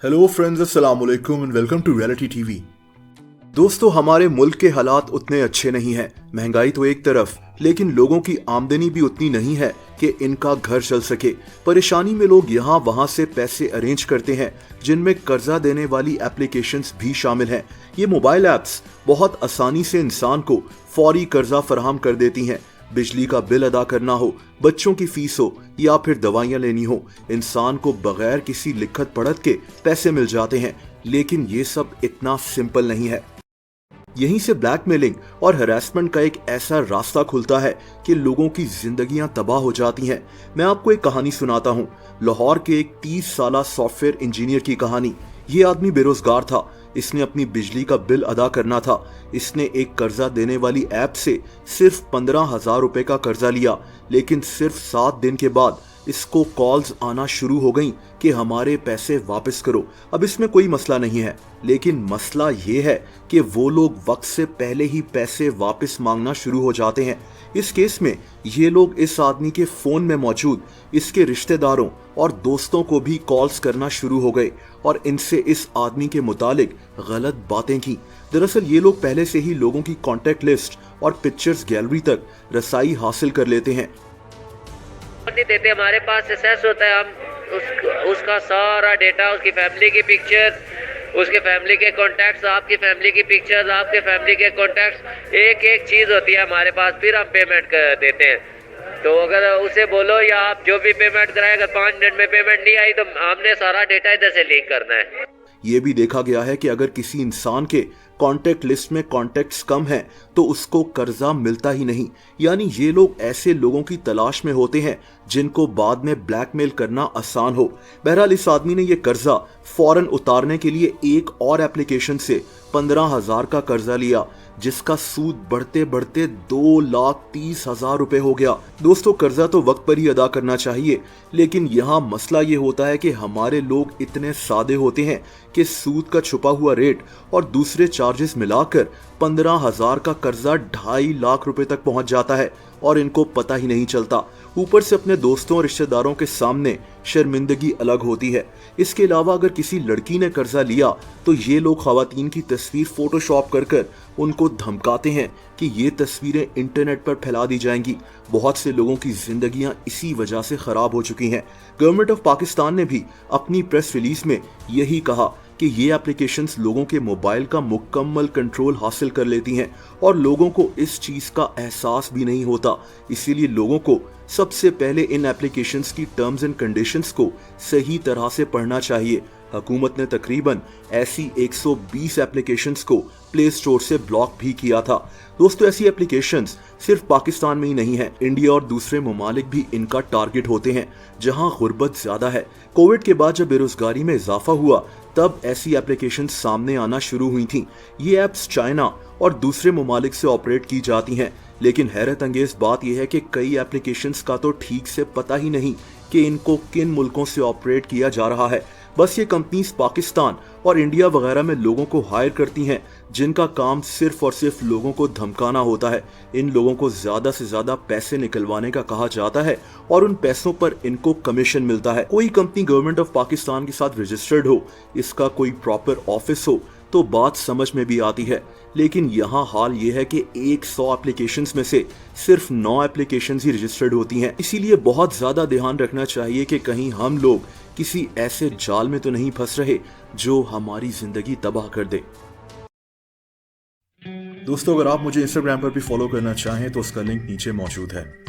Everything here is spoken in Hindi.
हेलो फ्रेंड्स, अस्सलाम वालेकुम and welcome to reality TV. दोस्तों, हमारे मुल्क के हालात उतने अच्छे नहीं हैं। महंगाई तो एक तरफ, लेकिन लोगों की आमदनी भी उतनी नहीं है कि इनका घर चल सके। परेशानी में लोग यहाँ वहाँ से पैसे अरेंज करते हैं, जिनमें कर्जा देने वाली एप्लीकेशंस भी शामिल हैं। ये मोबाइल ऐप्स बहुत आसानी से इंसान को फौरी कर्जा फराहम कर देती हैं। बिजली का बिल अदा करना हो, बच्चों की फीस हो या फिर दवाइयां लेनी हो, इंसान को बगैर किसी लिखत पढ़त के पैसे मिल जाते हैं। लेकिन ये सब इतना सिंपल नहीं है। यहीं से ब्लैकमेलिंग और हरासमेंट का एक ऐसा रास्ता खुलता है कि लोगों की जिंदगियां तबाह हो जाती हैं। मैं आपको एक कहानी सुनाता हूं, लाहौर के एक 30 साला सॉफ्टवेयर इंजीनियर की कहानी। ये आदमी बेरोजगार था। इसने अपनी बिजली का बिल अदा करना था। इसने एक कर्जा देने वाली ऐप से सिर्फ 15,000 रुपए का कर्जा लिया, लेकिन सिर्फ 7 दिन के बाद इसको कॉल्स आना शुरू हो गईं कि हमारे पैसे वापस करो। अब इसमें कोई मसला नहीं है, लेकिन मसला ये है कि वो लोग वक्त से पहले ही पैसे वापस मांगना शुरू हो जाते हैं। इस केस में ये लोग इस आदमी के फोन में मौजूद इसके रिश्तेदारों और दोस्तों को भी कॉल्स करना शुरू हो गए और इनसे इस आदमी के मुतालिक गलत बातें की। दरअसल ये लोग पहले से ही लोगों की कॉन्टेक्ट लिस्ट और पिक्चर्स गैलरी तक रसाई हासिल कर लेते हैं। नहीं देते, हमारे पास एक्सेस होता है। हम उसका सारा डेटा, उसकी फैमिली की पिक्चर्स, उसके फैमिली के कॉन्टैक्ट्स, आपकी फैमिली की पिक्चर्स, आपके फैमिली के कॉन्टैक्ट्स, एक एक चीज़ होती है हमारे पास। फिर हम पेमेंट कर देते हैं। तो अगर उसे बोलो या आप जो भी पेमेंट कराए, अगर 5 मिनट में पेमेंट नहीं आई तो हमने सारा डेटा इधर से लीक करना है। ये भी देखा गया है कि अगर किसी इंसान के कॉन्टेक्ट लिस्ट में कॉन्टेक्ट्स कम हैं तो उसको कर्जा मिलता ही नहीं। यानी ये लोग ऐसे लोगों की तलाश में होते हैं जिनको बाद में ब्लैकमेल करना आसान हो। बहरहाल इस आदमी ने ये कर्जा फौरन उतारने के लिए एक और एप्लीकेशन से 15,000 का कर्जा लिया, जिसका सूद बढ़ते बढ़ते 2,30,000 रुपए हो गया। दोस्तों, कर्जा तो वक्त पर ही अदा करना चाहिए, लेकिन यहाँ मसला ये होता है कि हमारे लोग इतने सादे होते हैं कि सूद का छुपा हुआ रेट और दूसरे चार्जेस मिलाकर 15,000 का कर्जा 2.5 लाख रुपए तक पहुंच जाता है और इनको पता ही नहीं चलता। ऊपर से अपने दोस्तों और रिश्तेदारों के सामने शर्मिंदगी अलग होती है। इसके अलावा अगर किसी लड़की ने कर्जा लिया तो ये लोग खवातीन की तस्वीर फोटोशॉप कर उनको धमकाते हैं कि ये तस्वीरें इंटरनेट पर फैला दी जाएंगी। बहुत से लोगों की जिंदगियां इसी वजह से खराब हो चुकी हैं। गवर्नमेंट ऑफ पाकिस्तान ने भी अपनी प्रेस रिलीज में यही कहा कि ये एप्लीकेशंस लोगों के मोबाइल का मुकम्मल कंट्रोल हासिल कर लेती हैं और लोगों को इस चीज का एहसास भी नहीं होता। इसीलिए लोगों को सबसे पहले इन एप्लीकेशंस की टर्म्स एंड कंडीशंस को सही तरह से पढ़ना चाहिए। हुकूमत ने तकरीबन ऐसी 120 एप्लीकेशंस को प्ले स्टोर से ब्लॉक भी किया था। दोस्तों, ऐसी एप्लीकेशंस सिर्फ पाकिस्तान में ही नहीं है, इंडिया और दूसरे ममालिक भी इनका टारगेट होते हैं जहां गुर्बत ज्यादा है। कोविड के बाद जब बेरोजगारी में इजाफा हुआ तब ऐसी एप्लीकेशंस सामने आना शुरू हुई थी। ये ऐप्स चाइना और दूसरे ममालिक से ऑपरेट की जाती हैं, लेकिन हैरत अंगेज बात यह है कि कई एप्लीकेशंस का तो ठीक से पता ही नहीं कि इनको किन मुल्कों से ऑपरेट किया जा रहा है। बस ये कंपनीज पाकिस्तान और इंडिया वगैरह में लोगों को हायर करती हैं, जिनका काम सिर्फ और सिर्फ लोगों को धमकाना होता है। इन लोगों को ज्यादा से ज्यादा पैसे निकलवाने का कहा जाता है और उन पैसों पर इनको कमीशन मिलता है। कोई कंपनी गवर्नमेंट ऑफ पाकिस्तान के साथ रजिस्टर्ड हो, इसका कोई प्रॉपर ऑफिस हो तो बात समझ में भी आती है। लेकिन यहाँ हाल ये है कि 100 एप्लीकेशंस में से सिर्फ 9 एप्लीकेशंस ही रजिस्टर्ड होती हैं। इसीलिए बहुत ज्यादा ध्यान रखना चाहिए कि कहीं हम लोग किसी ऐसे जाल में तो नहीं फंस रहे जो हमारी जिंदगी तबाह कर दे। दोस्तों, अगर आप मुझे इंस्टाग्राम पर भी फॉलो करना चाहें तो उसका लिंक नीचे मौजूद है।